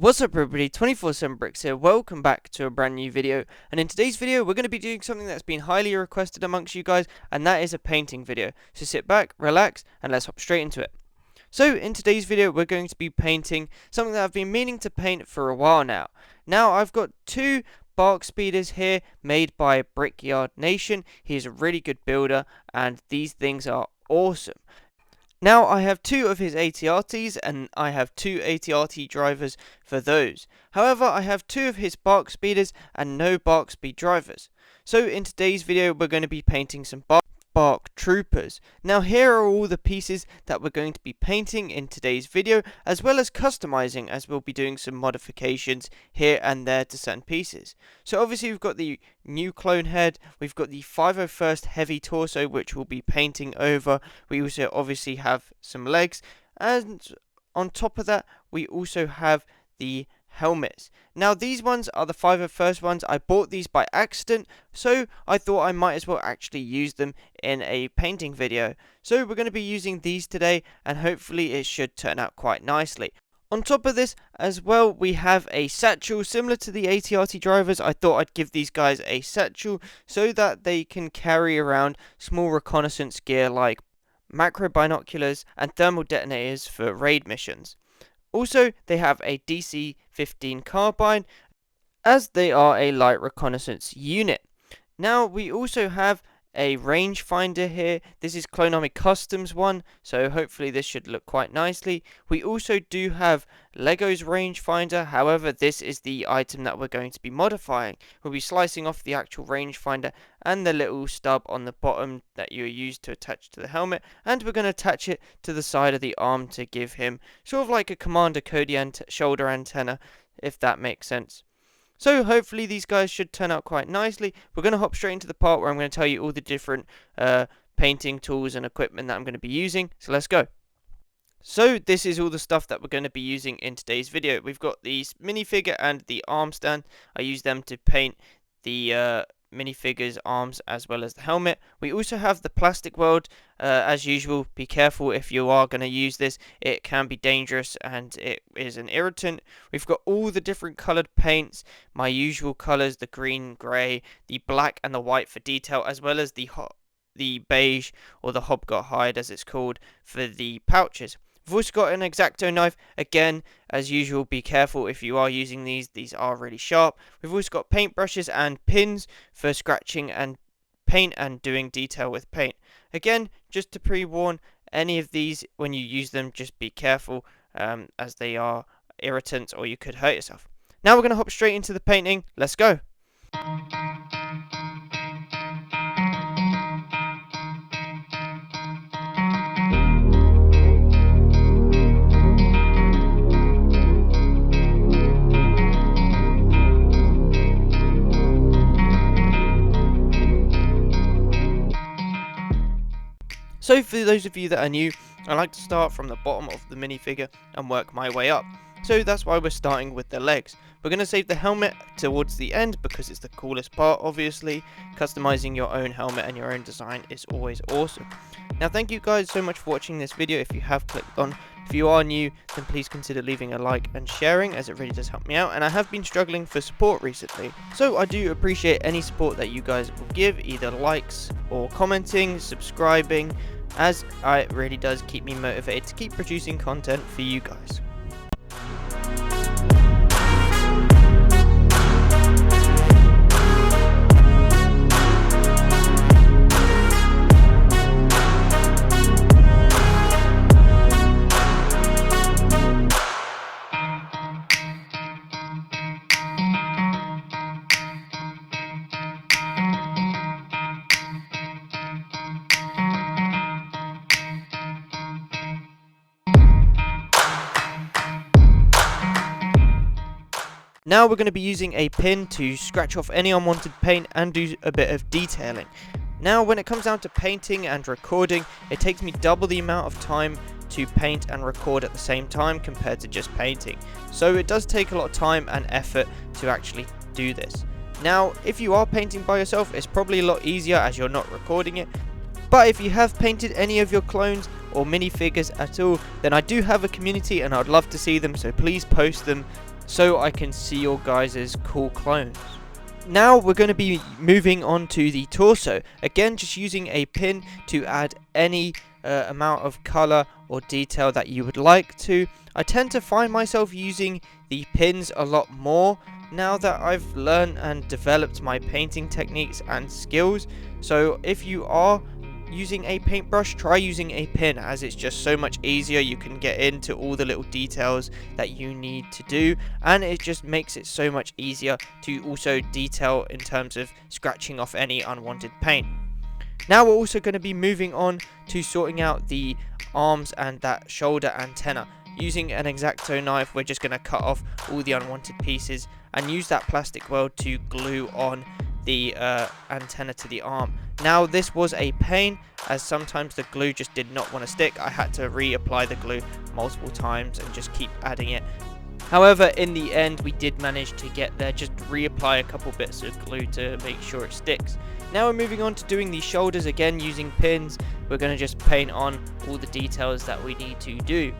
What's up everybody, 24/7 Bricks here, welcome back to a brand new video, and in today's video we're going to be doing something that's been highly requested amongst you guys, and that is a painting video. So sit back, relax, and let's hop straight into it. So in today's video we're going to be painting something that I've been meaning to paint for a while now. Now I've got two bark speeders here made by Brickyard Nation. He's a really good builder and these things are awesome. Now I have two of his ATRTs and I have two ATRT drivers for those. However, I have two of his bark speeders and no bark speed drivers. So in today's video we're going to be painting some bark troopers. Now here are all the pieces that we're going to be painting in today's video, as well as customizing, as we'll be doing some modifications here and there to certain pieces. So obviously we've got the new clone head, we've got the 501st heavy torso which we'll be painting over. We also obviously have some legs, and on top of that we also have the helmets. Now these ones are the 501st ones. I bought these by accident, so I thought I might as well actually use them in a painting video. So we're going to be using these today, and hopefully it should turn out quite nicely. On top of this as well, we have a satchel similar to the ATRT drivers. I thought I'd give these guys a satchel so that they can carry around small reconnaissance gear like macro binoculars and thermal detonators for raid missions. Also, they have a DC-15 carbine, as they are a light reconnaissance unit. Now, we also have a rangefinder here. This is Clonomic Customs one, so hopefully this should look quite nicely. We also do have Lego's rangefinder. However, this is the item that we're going to be modifying. We'll be slicing off the actual rangefinder and the little stub on the bottom that you use to attach to the helmet, and we're going to attach it to the side of the arm to give him sort of like a Commander Cody shoulder antenna, if that makes sense. So hopefully these guys should turn out quite nicely. We're going to hop straight into the part where I'm going to tell you all the different painting tools and equipment that I'm going to be using. So let's go. So this is all the stuff that we're going to be using in today's video. We've got the minifigure and the arm stand. I use them to paint the minifigure's arms as well as the helmet. We also have the plastic world. As usual, be careful if you are going to use this. It can be dangerous and it is an irritant. We've got all the different coloured paints, my usual colours, the green, grey, the black and the white for detail, as well as the beige, or the hobgot hide as it's called, for the pouches. We've also got an X-Acto knife. Again, as usual, be careful if you are using these. These are really sharp. We've also got paintbrushes and pins for scratching and paint and doing detail with paint. Again, just to pre-warn, any of these, when you use them, just be careful as they are irritants or you could hurt yourself. Now we're going to hop straight into the painting. Let's go. So for those of you that are new, I like to start from the bottom of the minifigure and work my way up. So that's why we're starting with the legs. We're going to save the helmet towards the end because it's the coolest part, obviously. Customizing your own helmet and your own design is always awesome. Now thank you guys so much for watching this video. If you have clicked on, if you are new, then please consider leaving a like and sharing, as it really does help me out, and I have been struggling for support recently. So I do appreciate any support that you guys will give, either likes or commenting, subscribing, as it really does keep me motivated to keep producing content for you guys. Now we're going to be using a pin to scratch off any unwanted paint and do a bit of detailing. Now when it comes down to painting and recording, it takes me double the amount of time to paint and record at the same time compared to just painting. So it does take a lot of time and effort to actually do this. Now if you are painting by yourself, it's probably a lot easier as you're not recording it. But if you have painted any of your clones or minifigures at all, then I do have a community and I'd love to see them, so please post them so I can see your guys' cool clones. Now we're going to be moving on to the torso. Again, just using a pin to add any amount of color or detail that you would like to. I tend to find myself using the pins a lot more now that I've learned and developed my painting techniques and skills. So if you are using a paintbrush, try using a pin, as it's just so much easier. You can get into all the little details that you need to do, and it just makes it so much easier to also detail in terms of scratching off any unwanted paint. Now we're also going to be moving on to sorting out the arms and that shoulder antenna. Using an X-Acto knife, we're just going to cut off all the unwanted pieces and use that plastic weld to glue on the antenna to the arm. Now this was a pain, as sometimes the glue just did not want to stick. I had to reapply the glue multiple times and just keep adding it. However, in the end we did manage to get there. Just reapply a couple bits of glue to make sure it sticks. Now we're moving on to doing the shoulders, again using pins. We're going to just paint on all the details that we need to do.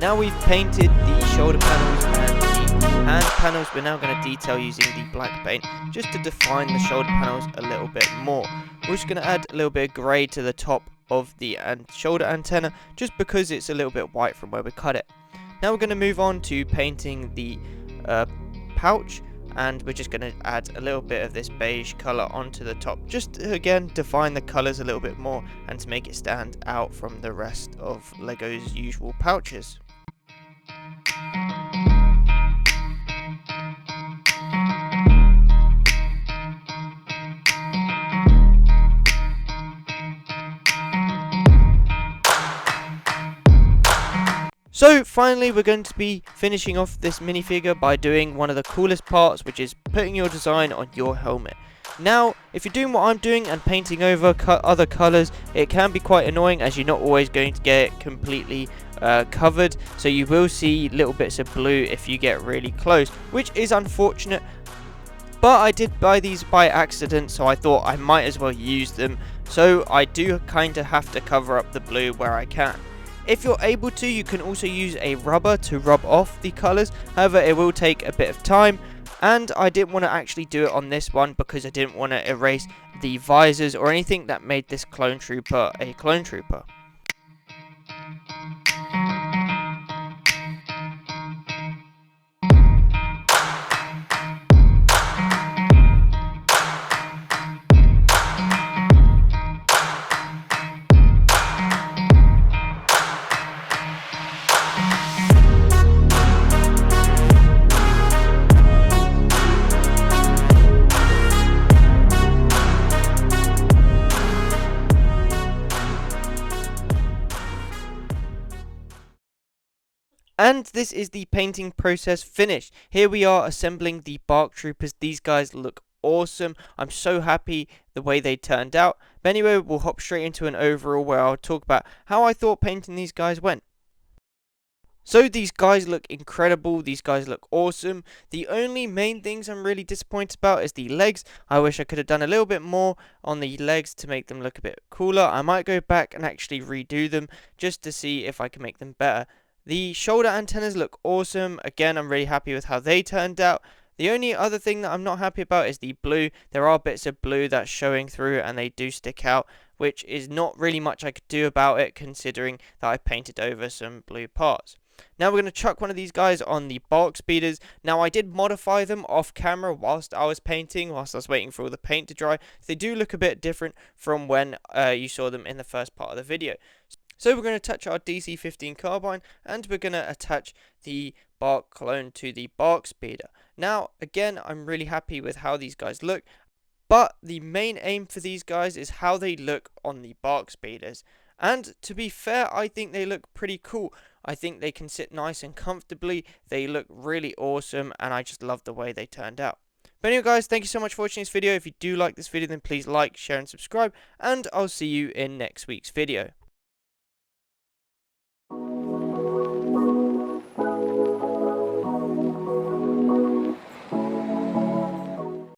Now we've painted the shoulder panels and the hand panels, we're now going to detail using the black paint just to define the shoulder panels a little bit more. We're just going to add a little bit of grey to the top of the shoulder antenna just because it's a little bit white from where we cut it. Now we're going to move on to painting the pouch, and we're just going to add a little bit of this beige colour onto the top, just to again define the colours a little bit more and to make it stand out from the rest of Lego's usual pouches. So finally we're going to be finishing off this minifigure by doing one of the coolest parts, which is putting your design on your helmet. Now, if you're doing what I'm doing and painting over other colours, it can be quite annoying as you're not always going to get it completely covered. So you will see little bits of blue if you get really close, which is unfortunate. But I did buy these by accident, so I thought I might as well use them. So I do kind of have to cover up the blue where I can. If you're able to, you can also use a rubber to rub off the colours. However, it will take a bit of time. And I didn't want to actually do it on this one because I didn't want to erase the visors or anything that made this clone trooper a clone trooper. And this is the painting process finished. Here we are assembling the bark troopers. These guys look awesome. I'm so happy the way they turned out. But anyway, we'll hop straight into an overall where I'll talk about how I thought painting these guys went. So these guys look incredible, these guys look awesome. The only main things I'm really disappointed about is the legs. I wish I could have done a little bit more on the legs to make them look a bit cooler. I might go back and actually redo them just to see if I can make them better. The shoulder antennas look awesome. Again, I'm really happy with how they turned out. The only other thing that I'm not happy about is the blue. There are bits of blue that's showing through and they do stick out, which is not really much I could do about it considering that I painted over some blue parts. Now we're going to chuck one of these guys on the bark speeders. Now I did modify them off camera whilst I was painting, whilst I was waiting for all the paint to dry. They do look a bit different from when you saw them in the first part of the video. So we're going to attach our DC-15 carbine, and we're going to attach the bark clone to the bark speeder. Now again, I'm really happy with how these guys look, but the main aim for these guys is how they look on the bark speeders. And to be fair, I think they look pretty cool. I think they can sit nice and comfortably. They look really awesome, and I just love the way they turned out. But anyway guys, thank you so much for watching this video. If you do like this video, then please like, share and subscribe, and I'll see you in next week's video.